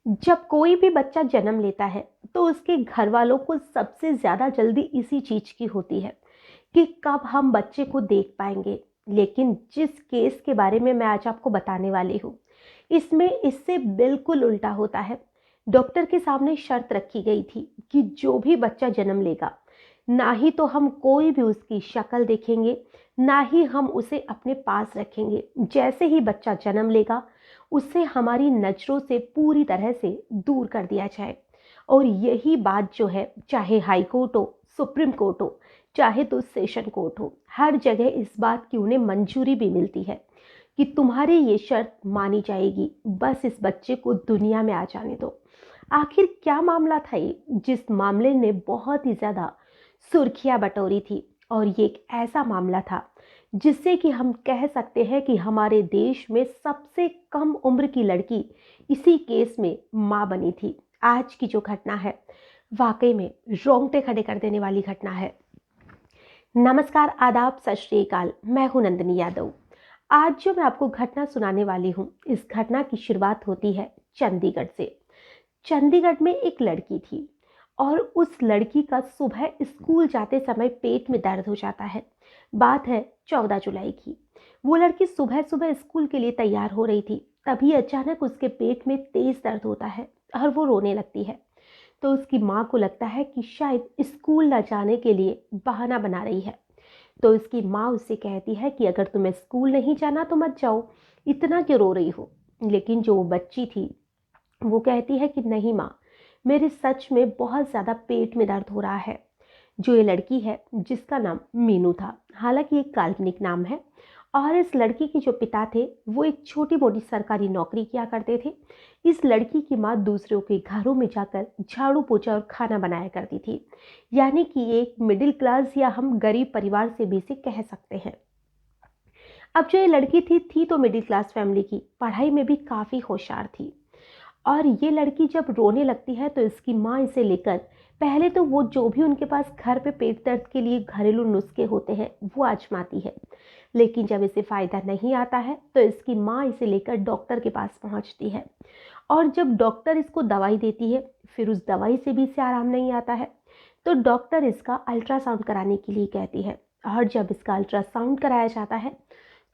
जब कोई भी बच्चा जन्म लेता है तो उसके घर वालों को सबसे ज़्यादा जल्दी इसी चीज़ की होती है कि कब हम बच्चे को देख पाएंगे। लेकिन जिस केस के बारे में मैं आज आपको बताने वाली हूँ, इसमें इससे बिल्कुल उल्टा होता है। डॉक्टर के सामने शर्त रखी गई थी कि जो भी बच्चा जन्म लेगा, ना ही तो हम कोई भी उसकी शक्ल देखेंगे, ना ही हम उसे अपने पास रखेंगे। जैसे ही बच्चा जन्म लेगा, उसे हमारी नज़रों से पूरी तरह से दूर कर दिया जाए। और यही बात जो है, चाहे हाई कोर्ट हो, सुप्रीम कोर्ट हो, चाहे तो सेशन कोर्ट हो, हर जगह इस बात की उन्हें मंजूरी भी मिलती है कि तुम्हारी ये शर्त मानी जाएगी, बस इस बच्चे को दुनिया में आ जाने दो। आखिर क्या मामला था ये, जिस मामले ने बहुत ही ज़्यादा सुर्खियां बटोरी थी? और ये एक ऐसा मामला था जिससे कि हम कह सकते हैं कि हमारे देश में सबसे कम उम्र की लड़की इसी केस में मां बनी थी। आज की जो घटना है, वाकई में रोंगटे खड़े कर देने वाली घटना है। नमस्कार, आदाब, सत श्री अकाल। मैं हूं नंदिनी यादव। आज जो मैं आपको घटना सुनाने वाली हूं, इस घटना की शुरुआत होती है चंडीगढ़ से। चंडीगढ़ में एक लड़की थी और उस लड़की का सुबह स्कूल जाते समय पेट में दर्द हो जाता है। बात है 14 जुलाई की। वो लड़की सुबह सुबह स्कूल के लिए तैयार हो रही थी, तभी अचानक उसके पेट में तेज दर्द होता है और वो रोने लगती है। तो उसकी माँ को लगता है कि शायद स्कूल न जाने के लिए बहाना बना रही है। तो उसकी माँ उससे कहती है कि अगर तुम्हें स्कूल नहीं जाना तो मत जाओ, इतना क्यों रो रही हो। लेकिन जो बच्ची थी, वो कहती है कि नहीं माँ, मेरे सच में बहुत ज़्यादा पेट में दर्द हो रहा है। जो ये लड़की है, जिसका नाम मीनू था, हालांकि एक काल्पनिक नाम है, और इस लड़की के जो पिता थे वो एक छोटी मोटी सरकारी नौकरी किया करते थे। इस लड़की की माँ दूसरों के घरों में जाकर झाड़ू पोछा और खाना बनाया करती थी। यानी कि एक मिडिल क्लास या हम गरीब परिवार से भी इसे कह सकते हैं। अब जो ये लड़की थी तो मिडिल क्लास फैमिली की, पढ़ाई में भी काफ़ी होशियार थी। और ये लड़की जब रोने लगती है तो इसकी माँ इसे लेकर पहले तो वो जो भी उनके पास घर पे पेट दर्द के लिए घरेलू नुस्खे होते हैं वो आजमाती है। लेकिन जब इसे फ़ायदा नहीं आता है तो इसकी माँ इसे लेकर डॉक्टर के पास पहुंचती है। और जब डॉक्टर इसको दवाई देती है, फिर उस दवाई से भी इसे आराम नहीं आता है, तो डॉक्टर इसका अल्ट्रासाउंड कराने के लिए कहती है। और जब इसका अल्ट्रासाउंड कराया जाता है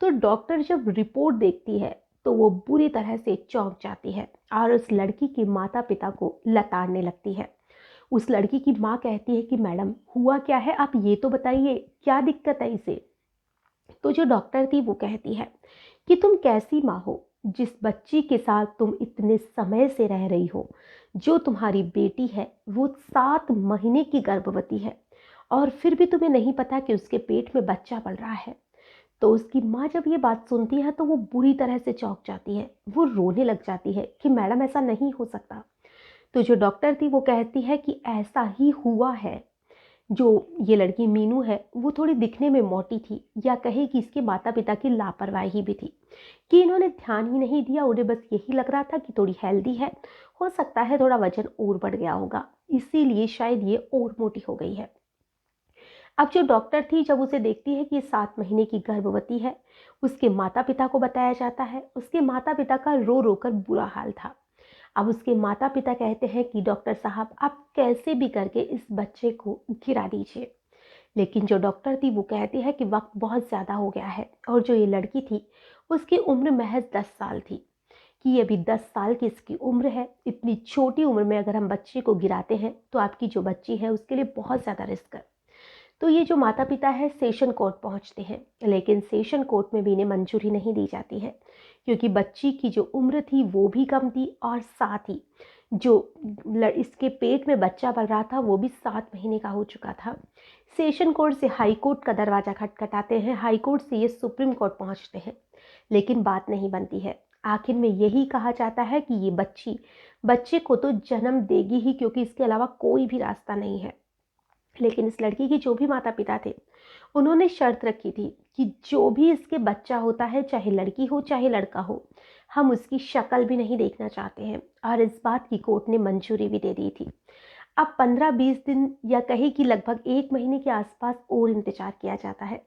तो डॉक्टर जब रिपोर्ट देखती है तो वो बुरी तरह से चौंक जाती है और उस लड़की के माता पिता को लताड़ने लगती है। उस लड़की की माँ कहती है कि मैडम, हुआ क्या है, आप ये तो बताइए, क्या दिक्कत है इसे। तो जो डॉक्टर थी वो कहती है कि तुम कैसी माँ हो जिस बच्ची के साथ तुम इतने समय से रह रही हो। जो तुम्हारी बेटी है वो 7 महीने की गर्भवती है और फिर भी तुम्हें नहीं पता कि उसके पेट में बच्चा पल रहा है। तो उसकी माँ जब ये बात सुनती है तो वो बुरी तरह से चौंक जाती है, वो रोने लग जाती है कि मैडम ऐसा नहीं हो सकता। तो जो डॉक्टर थी वो कहती है कि ऐसा ही हुआ है। जो ये लड़की मीनू है वो थोड़ी दिखने में मोटी थी, या कहे कि इसके माता पिता की लापरवाही भी थी कि इन्होंने ध्यान ही नहीं दिया। उन्हें बस यही लग रहा था कि थोड़ी हेल्दी है, हो सकता है थोड़ा वजन और बढ़ गया होगा, इसीलिए शायद ये और मोटी हो गई है। अब जो डॉक्टर थी जब उसे देखती है कि ये 7 महीने की गर्भवती है, उसके माता पिता को बताया जाता है। उसके माता पिता का रो रो कर बुरा हाल था। अब उसके माता पिता कहते हैं कि डॉक्टर साहब, आप कैसे भी करके इस बच्चे को गिरा दीजिए। लेकिन जो डॉक्टर थी वो कहती है कि वक्त बहुत ज़्यादा हो गया है, और जो ये लड़की थी उसकी उम्र महज 10 साल थी, कि अभी 10 साल की इसकी उम्र है। इतनी छोटी उम्र में अगर हम बच्चे को गिराते हैं तो आपकी जो बच्ची है उसके लिए बहुत ज़्यादा रिस्क है। तो ये जो माता पिता है सेशन कोर्ट पहुंचते हैं, लेकिन सेशन कोर्ट में भी इन्हें मंजूरी नहीं दी जाती है, क्योंकि बच्ची की जो उम्र थी वो भी कम थी, और साथ ही जो इसके पेट में बच्चा पल रहा था वो भी 7 महीने का हो चुका था। सेशन कोर्ट से हाई कोर्ट का दरवाज़ा खटखटाते हैं, हाई कोर्ट से ये सुप्रीम कोर्ट पहुंचते हैं, लेकिन बात नहीं बनती है। आखिर में यही कहा जाता है कि ये बच्चे को तो जन्म देगी ही, क्योंकि इसके अलावा कोई भी रास्ता नहीं है। लेकिन इस लड़की के जो भी माता पिता थे, उन्होंने शर्त रखी थी कि जो भी इसके बच्चा होता है, चाहे लड़की हो चाहे लड़का हो, हम उसकी शक्ल भी नहीं देखना चाहते हैं। और इस बात की कोर्ट ने मंजूरी भी दे दी थी। अब 15-20 दिन या कहे कि लगभग 1 महीने के आसपास और इंतजार किया जाता है।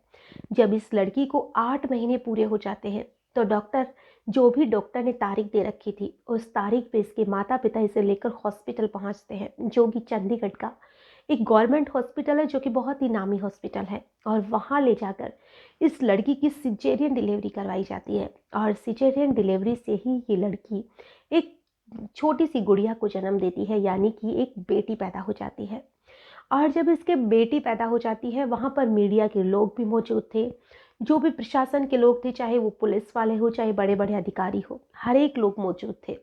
जब इस लड़की को 8 महीने पूरे हो जाते हैं तो डॉक्टर जो भी डॉक्टर ने तारीख दे रखी थी, उस तारीख पे इसके माता पिता इसे लेकर हॉस्पिटल पहुंचते हैं, जो कि चंडीगढ़ का एक गवर्नमेंट हॉस्पिटल है, जो कि बहुत ही नामी हॉस्पिटल है। और वहाँ ले जाकर इस लड़की की सिजेरियन डिलीवरी करवाई जाती है। और सिजेरियन डिलीवरी से ही ये लड़की एक छोटी सी गुड़िया को जन्म देती है, यानी कि एक बेटी पैदा हो जाती है। और जब इसके बेटी पैदा हो जाती है, वहाँ पर मीडिया के लोग भी मौजूद थे, जो भी प्रशासन के लोग थे, चाहे वो पुलिस वाले हो, चाहे बड़े बड़े अधिकारी हो, हर एक लोग मौजूद थे।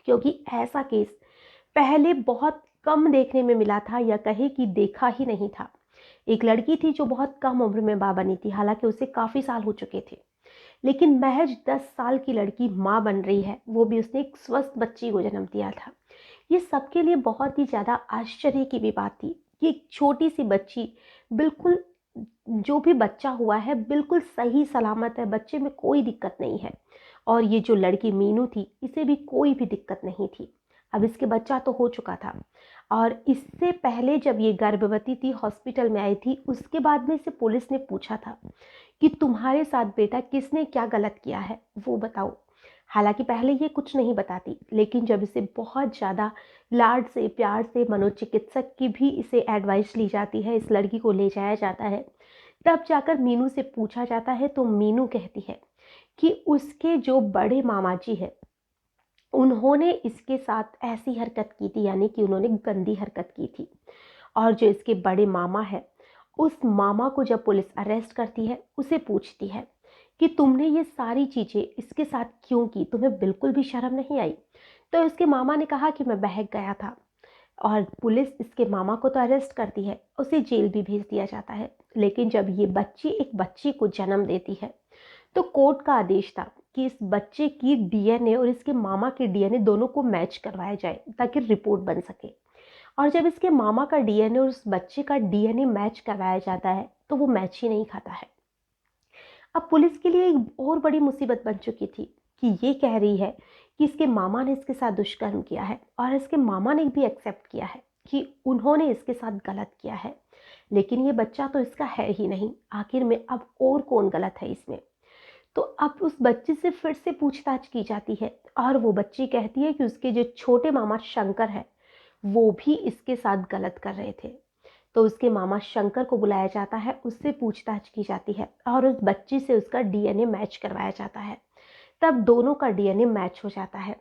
क्योंकि ऐसा केस पहले बहुत कम देखने में मिला था, या कहे कि देखा ही नहीं था। एक लड़की थी जो बहुत कम उम्र में माँ बनी थी, हालांकि उसे काफ़ी साल हो चुके थे, लेकिन महज 10 साल की लड़की माँ बन रही है, वो भी उसने एक स्वस्थ बच्ची को जन्म दिया था। ये सबके लिए बहुत ही ज़्यादा आश्चर्य की भी बात थी कि एक छोटी सी बच्ची, बिल्कुल जो भी बच्चा हुआ है बिल्कुल सही सलामत है, बच्चे में कोई दिक्कत नहीं है। और ये जो लड़की मीनू थी, इसे भी कोई भी दिक्कत नहीं थी। अब इसके बच्चा तो हो चुका था, और इससे पहले जब ये गर्भवती थी, हॉस्पिटल में आई थी, उसके बाद में इसे पुलिस ने पूछा था कि तुम्हारे साथ बेटा किसने क्या गलत किया है, वो बताओ। हालांकि पहले ये कुछ नहीं बताती, लेकिन जब इसे बहुत ज़्यादा लाड से प्यार से मनोचिकित्सक की भी इसे एडवाइस ली जाती है, इस लड़की को ले जाया जाता है, तब जाकर मीनू से पूछा जाता है, तो मीनू कहती है कि उसके जो बड़े मामा जी है, उन्होंने इसके साथ ऐसी हरकत की थी, यानी कि उन्होंने गंदी हरकत की थी। और जो इसके बड़े मामा है, उस मामा को जब पुलिस अरेस्ट करती है, उसे पूछती है कि तुमने ये सारी चीज़ें इसके साथ क्यों की, तुम्हें बिल्कुल भी शर्म नहीं आई। तो इसके मामा ने कहा कि मैं बहक गया था। और पुलिस इसके मामा को तो अरेस्ट करती है, उसे जेल भी भेज दिया जाता है। लेकिन जब ये बच्ची एक बच्ची को जन्म देती है, तो कोर्ट का आदेश था कि इस बच्चे की डीएनए और इसके मामा के डीएनए दोनों को मैच करवाया जाए, ताकि रिपोर्ट बन सके। और जब इसके मामा का डीएनए और उस बच्चे का डीएनए मैच करवाया जाता है, तो वो मैच ही नहीं खाता है। अब पुलिस के लिए एक और बड़ी मुसीबत बन चुकी थी कि ये कह रही है कि इसके मामा ने इसके साथ दुष्कर्म किया है, और इसके मामा ने भी एक्सेप्ट किया है कि उन्होंने इसके साथ गलत किया है। लेकिन ये बच्चा तो इसका है ही नहीं, आखिर में अब और कौन गलत है इसमें। तो अब उस बच्चे से फिर से पूछताछ की जाती है, और वो बच्ची कहती है कि उसके जो छोटे मामा शंकर है, वो भी इसके साथ गलत कर रहे थे। तो उसके मामा शंकर को बुलाया जाता है, उससे पूछताछ की जाती है, और उस बच्ची से उसका डीएनए मैच करवाया जाता है। तब दोनों का डीएनए मैच हो जाता है।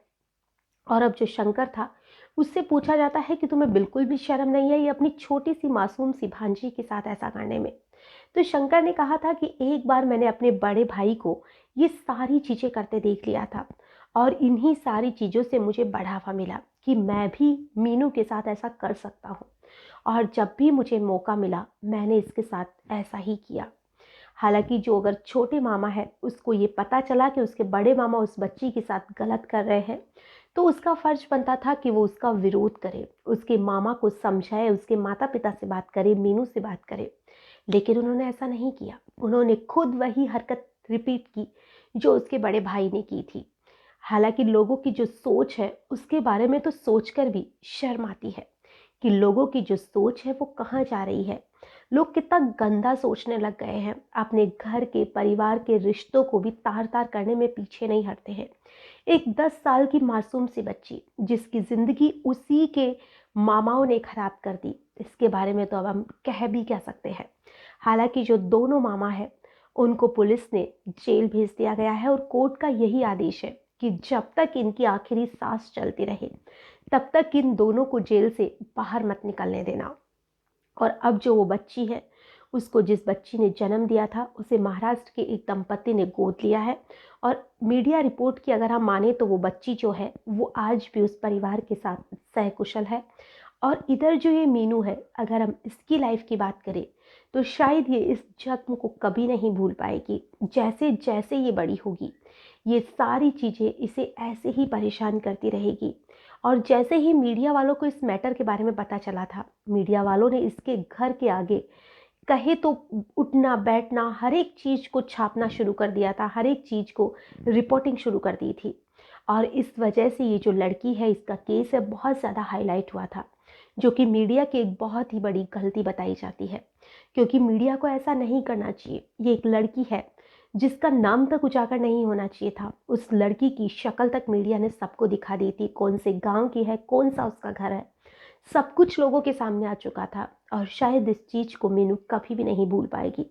और अब जो शंकर था, उससे पूछा जाता है कि तुम्हें बिल्कुल भी शर्म नहीं है ये अपनी छोटी सी मासूम सी भांजी के साथ ऐसा करने में। तो शंकर ने कहा था कि एक बार मैंने अपने बड़े भाई को ये सारी चीज़ें करते देख लिया था, और इन्हीं सारी चीज़ों से मुझे बढ़ावा मिला कि मैं भी मीनू के साथ ऐसा कर सकता हूँ। और जब भी मुझे मौका मिला, मैंने इसके साथ ऐसा ही किया। हालांकि जो अगर छोटे मामा है, उसको ये पता चला कि उसके बड़े मामा उस बच्ची के साथ गलत कर रहे हैं, तो उसका फर्ज बनता था कि वो उसका विरोध करे, उसके मामा को समझाए, उसके माता पिता से बात करे, मीनू से बात करे। लेकिन उन्होंने ऐसा नहीं किया। उन्होंने खुद वही हरकत रिपीट की जो उसके बड़े भाई ने की थी। हालांकि लोगों की जो सोच है, उसके बारे में तो सोचकर भी शर्म आती है कि लोगों की जो सोच है वो कहाँ जा रही है। लोग कितना गंदा सोचने लग गए हैं, अपने घर के परिवार के रिश्तों को भी तार तार करने में पीछे नहीं हटते हैं। एक 10 साल की मासूम सी बच्ची, जिसकी ज़िंदगी उसी के मामाओं ने खराब कर दी, इसके बारे में तो अब हम कह भी क्या सकते हैं। हालांकि जो दोनों मामा हैं, उनको पुलिस ने जेल भेज दिया गया है, और कोर्ट का यही आदेश है कि जब तक इनकी आखिरी सांस चलती रहे, तब तक इन दोनों को जेल से बाहर मत निकलने देना। और अब जो वो बच्ची है, उसको जिस बच्ची ने जन्म दिया था, उसे महाराष्ट्र के एक दंपति ने गोद लिया है। और मीडिया रिपोर्ट की अगर हम माने, तो वो बच्ची जो है, वो आज भी उस परिवार के साथ सहकुशल है। और इधर जो ये मीनू है, अगर हम इसकी लाइफ की बात करें, तो शायद ये इस जख्म को कभी नहीं भूल पाएगी। जैसे जैसे ये बड़ी होगी, ये सारी चीज़ें इसे ऐसे ही परेशान करती रहेगी। और जैसे ही मीडिया वालों को इस मैटर के बारे में पता चला था, मीडिया वालों ने इसके घर के आगे कहे तो उठना बैठना, हर एक चीज़ को छापना शुरू कर दिया था, हर एक चीज़ को रिपोर्टिंग शुरू कर दी थी। और इस वजह से ये जो लड़की है, इसका केस है, बहुत ज़्यादा हाईलाइट हुआ था, जो कि मीडिया की एक बहुत ही बड़ी गलती बताई जाती है। क्योंकि मीडिया को ऐसा नहीं करना चाहिए। ये एक लड़की है जिसका नाम तक उजागर नहीं होना चाहिए था, उस लड़की की शक्ल तक मीडिया ने सबको दिखा दी थी, कौन से गांव की है, कौन सा उसका घर है, सब कुछ लोगों के सामने आ चुका था। और शायद इस चीज़ को मीनू कभी भी नहीं भूल पाएगी।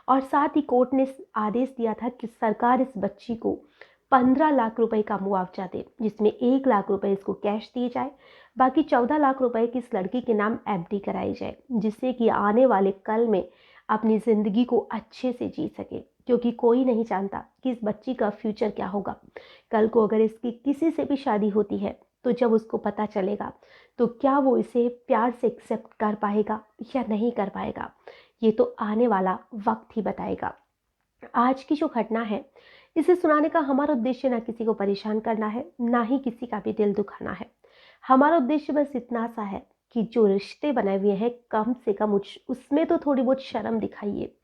और साथ ही कोर्ट ने आदेश दिया था कि सरकार इस बच्ची को 15 लाख रुपए का मुआवजा दे, जिसमें 1 लाख रुपए इसको कैश दिए जाए, बाकी 14 लाख रुपए की इस लड़की के नाम एफडी कराई जाए, जिससे कि आने वाले कल में अपनी ज़िंदगी को अच्छे से जी सके। क्योंकि कोई नहीं जानता कि इस बच्ची का फ्यूचर क्या होगा। कल को अगर इसकी किसी से भी शादी होती है तो जब उसको पता चलेगा तो क्या वो इसे प्यार से एक्सेप्ट कर पाएगा या नहीं कर पाएगा, ये तो आने वाला वक्त ही बताएगा। आज की जो घटना है, इसे सुनाने का हमारा उद्देश्य ना किसी को परेशान करना है, ना ही किसी का भी दिल दुखाना है। हमारा उद्देश्य बस इतना सा है कि जो रिश्ते बनाए हुए हैं, कम से कम उसमें तो थोड़ी बहुत शर्म दिखाइए।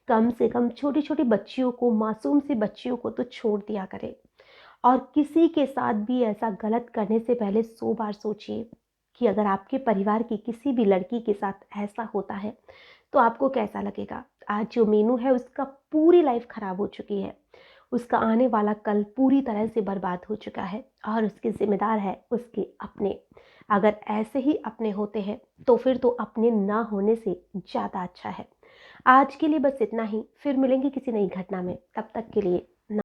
कम से कम छोटी छोटी बच्चियों को, मासूम सी बच्चियों को तो छोड़ दिया करें। और किसी के साथ भी ऐसा गलत करने से पहले 100 बार सोचिए कि अगर आपके परिवार की किसी भी लड़की के साथ ऐसा होता है तो आपको कैसा लगेगा। आज जो मीनू है, उसका पूरी लाइफ खराब हो चुकी है, उसका आने वाला कल पूरी तरह से बर्बाद हो चुका है और उसके जिम्मेदार है उसके अपने। अगर ऐसे ही अपने होते हैं तो फिर तो अपने ना होने से ज़्यादा अच्छा है। आज के लिए बस इतना ही, फिर मिलेंगे किसी नई घटना में। तब तक के लिए